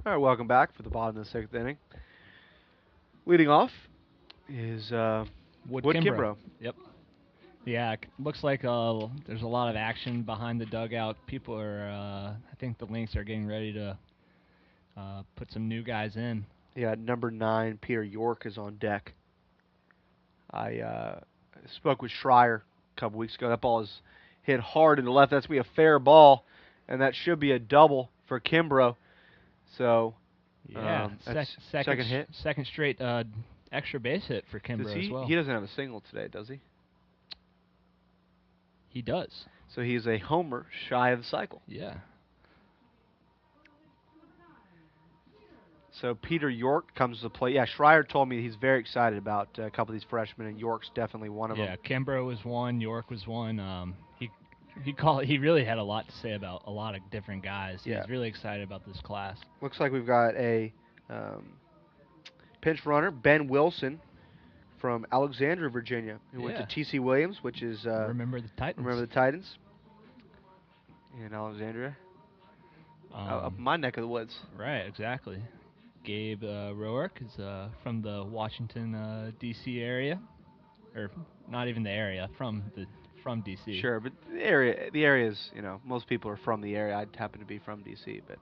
All right, welcome back for the bottom of the sixth inning. Leading off is Wood Wood Kimbrough. Kimbrough. Yep. Yeah, looks like there's a lot of action behind the dugout. People are, I think the Lynx are getting ready to put some new guys in. Yeah, number 9, Peter York, is on deck. I spoke with Schreier a couple weeks ago. That ball is hit hard in the left. That's going to be a fair ball, and that should be a double for Kimbrough. So Yeah, that's second hit. second straight extra base hit for Does Kimbrough as well. he doesn't have a single today, does he? He does. So he's a homer shy of the cycle. Yeah. So Peter York comes to the plate. Yeah, Schreier told me he's very excited about a couple of these freshmen, and York's definitely one of them. Yeah, Kimbrough was one. York was one. He really had a lot to say about a lot of different guys. Yeah. He's really excited about this class. Looks like we've got a pinch runner, Ben Wilson, from Alexandria, Virginia, who went to T.C. Williams, which is remember the Titans. Remember the Titans in Alexandria, up my neck of the woods. Right, exactly. Gabe Roark is from the Washington, D.C. area, or not even the area, from D.C. Sure, but the area is, most people are from the area. I happen to be from D.C., but.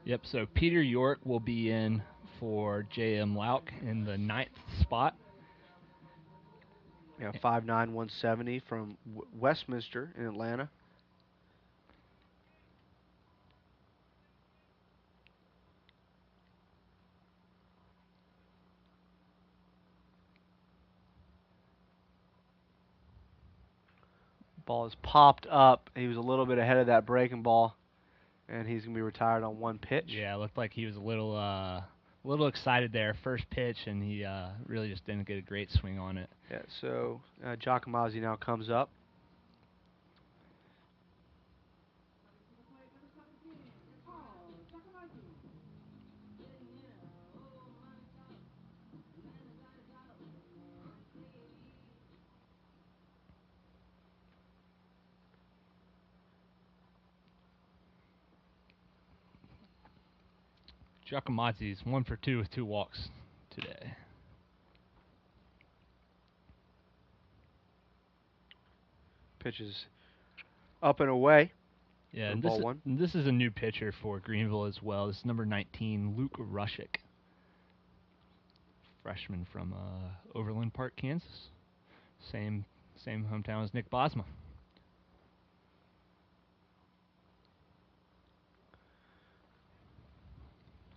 Yep. So Peter York will be in for J.M. Lauk in the 9th spot. Yeah, 5'9", 170 from Westminster in Atlanta. Ball is popped up. He was a little bit ahead of that breaking ball, and he's going to be retired on one pitch. Yeah, it looked like he was a little excited there. First pitch, and he really just didn't get a great swing on it. Yeah, so Giacomazzi now comes up. Giacomazzi's 1 for 2 with 2 walks today. Pitches up and away. Yeah, and this is a new pitcher for Greenville as well. This is number 19, Luke Rushik, freshman from Overland Park, Kansas. Same hometown as Nick Bosma.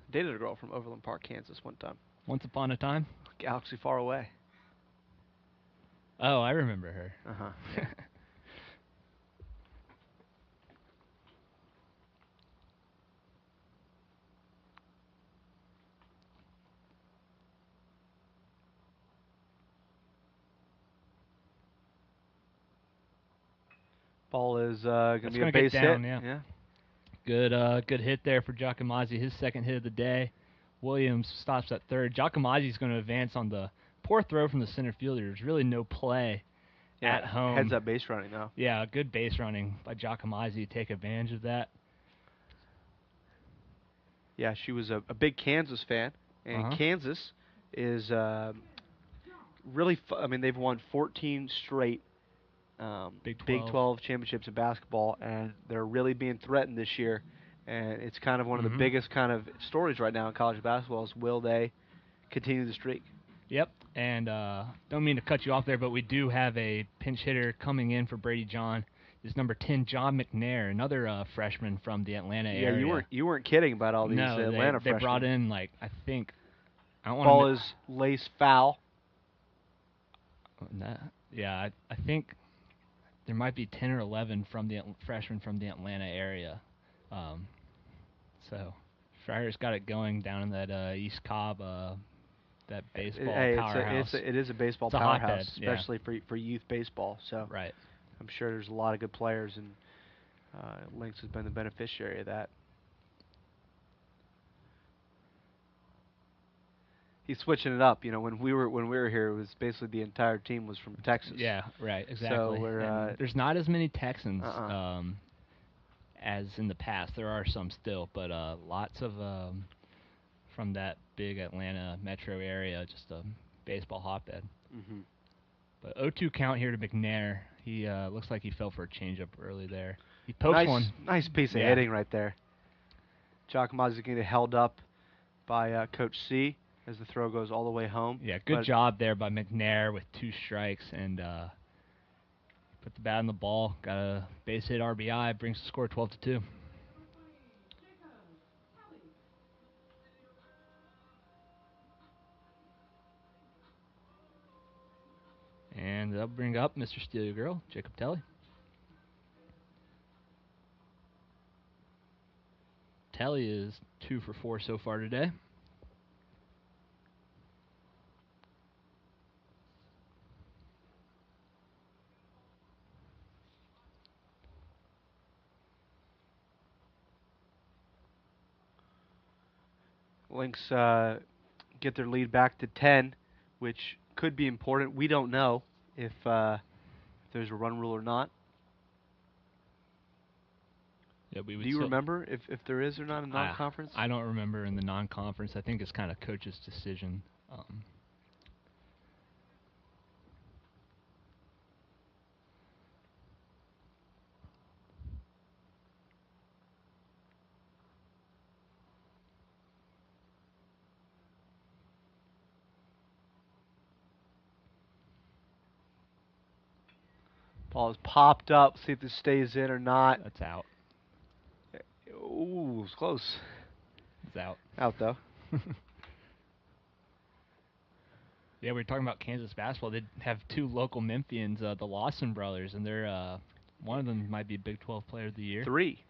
Dated a girl from Overland Park, Kansas one time. Once upon a time? Galaxy far away. Oh, I remember her. Uh-huh. Ball is going to be a base hit. Yeah. Good hit there for Giacomazzi. His second hit of the day. Williams stops at third. Giacomazzi's going to advance on the poor throw from the center fielder. There's really no play at home. Heads up base running though. Yeah, good base running by Giacomazzi to take advantage of that. Yeah, she was a big Kansas fan, and Kansas is really. They've won 14 straight Big 12 championships in basketball, and they're really being threatened this year. And it's kind of one of the biggest kind of stories right now in college basketball is will they continue the streak? Yep, and don't mean to cut you off there, but we do have a pinch hitter coming in for Brady John. Is number 10, John McNair, another freshman from the Atlanta area. Yeah, you weren't kidding about all these Atlanta freshmen. They brought in, I think... Ball is lace foul. Yeah, I think there might be 10 or 11 from the freshmen from the Atlanta area. So Schreier's got it going down in that East Cobb, that baseball powerhouse. It is a baseball powerhouse, especially for youth baseball. So right. I'm sure there's a lot of good players, and Lynx has been the beneficiary of that. He's switching it up. When we were here, it was basically the entire team was from Texas. Yeah, right, exactly. So there's not as many Texans. as in the past. There are some still, but lots of from that big Atlanta metro area, just a baseball hotbed. Mm-hmm. But 0-2 count here to McNair. He looks like he fell for a changeup early there. He pokes one. Nice piece of hitting right there. Giacomozzis getting held up by Coach C as the throw goes all the way home. Yeah, good job there by McNair with 2 strikes and put the bat on the ball. Got a base hit RBI, brings the score 12-2. And that'll bring up Mr. Steal Your Girl, Jacob Telly. Telly is 2 for 4 so far today. Lynx get their lead back to 10, which could be important. We don't know if there's a run rule or not. Yeah, we would. Do you remember if there is or not in non-conference? I don't remember in the non-conference. I think it's kind of coach's decision. Ball is popped up. See if this stays in or not. That's out. Ooh, it's close. It's out. Out, though. Yeah, we were talking about Kansas basketball. They have 2 local Memphians, the Lawson brothers, and they're one of them might be a Big 12 Player of the Year. 3.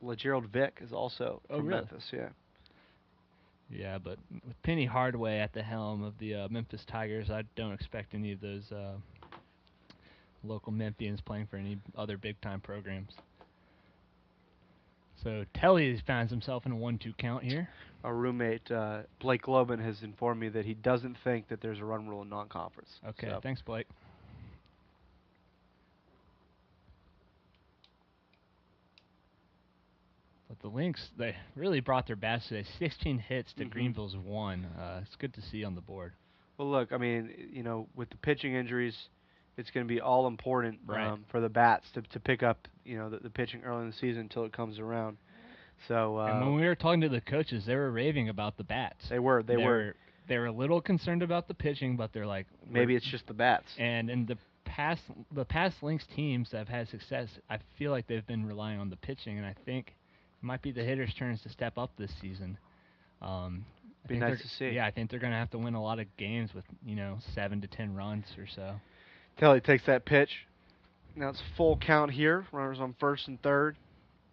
LeGerald Vick is also from really? Memphis, yeah. Yeah, but with Penny Hardaway at the helm of the Memphis Tigers, I don't expect any of those local Memphians playing for any other big-time programs. So Telly finds himself in a 1-2 count here. Our roommate, Blake Globin, has informed me that he doesn't think that there's a run rule in non-conference. Okay, so. Thanks, Blake. But the Lynx, they really brought their bats today. 16 hits to Greenville's 1. It's good to see on the board. Well, look, I mean, with the pitching injuries, it's going to be all important for the bats to pick up, the pitching early in the season until it comes around. So. And when we were talking to the coaches, they were raving about the bats. They were. They were a little concerned about the pitching, but they're like, maybe it's just the bats. And in the past Lynx teams that have had success, I feel like they've been relying on the pitching, and I think it might be the hitters' turns to step up this season. Be nice to see. Yeah, I think they're going to have to win a lot of games with 7 to 10 runs or so. Telly takes that pitch. Now it's full count here. Runners on first and third.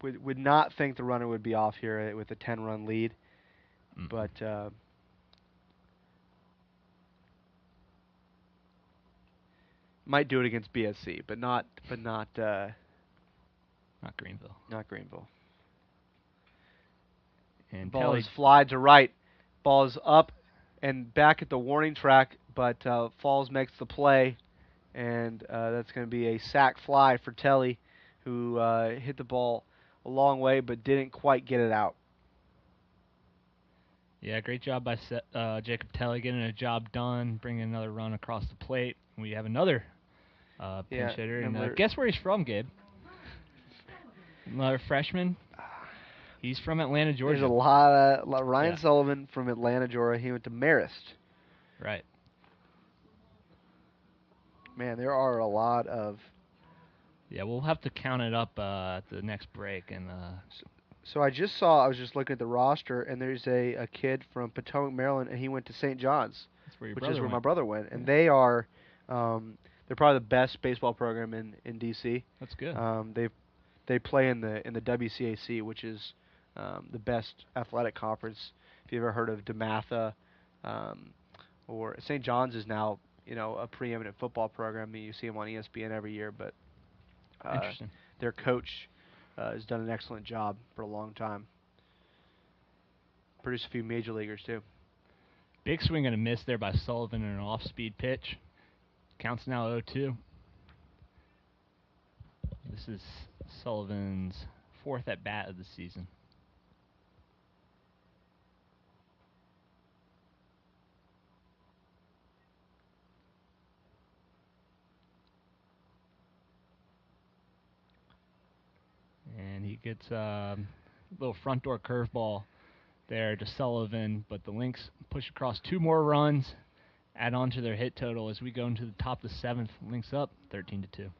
Would not think the runner would be off here with a 10-run lead, but might do it against BSC, but not Greenville. Not Greenville. And ball is fly to right. Ball is up and back at the warning track, but Falls makes the play, and that's going to be a sac fly for Telly, who hit the ball a long way but didn't quite get it out. Yeah, great job by Jacob Telly getting a job done, bringing another run across the plate. We have another pinch hitter. And guess where he's from, Gabe? Another freshman. He's from Atlanta, Georgia. There's a lot of Ryan Sullivan from Atlanta, Georgia. He went to Marist. Right. Man, there are a lot of... Yeah, we'll have to count it up at the next break. And So I was just looking at the roster, and there's a kid from Potomac, Maryland, and he went to St. John's, which is where my brother went. And they are, they're probably the best baseball program in D.C. That's good. They play in the WCAC, which is the best athletic conference. If you've ever heard of DeMatha, or St. John's is now a preeminent football program. You see them on ESPN every year, but interesting. Their coach has done an excellent job for a long time. Produced a few major leaguers too. Big swing and a miss there by Sullivan in an off-speed pitch. Counts now 0-2. This is Sullivan's 4th at bat of the season. And he gets a little front door curveball there to Sullivan, but the Lynx push across 2 more runs, add on to their hit total as we go into the top of the 7th. Lynx up 13-2.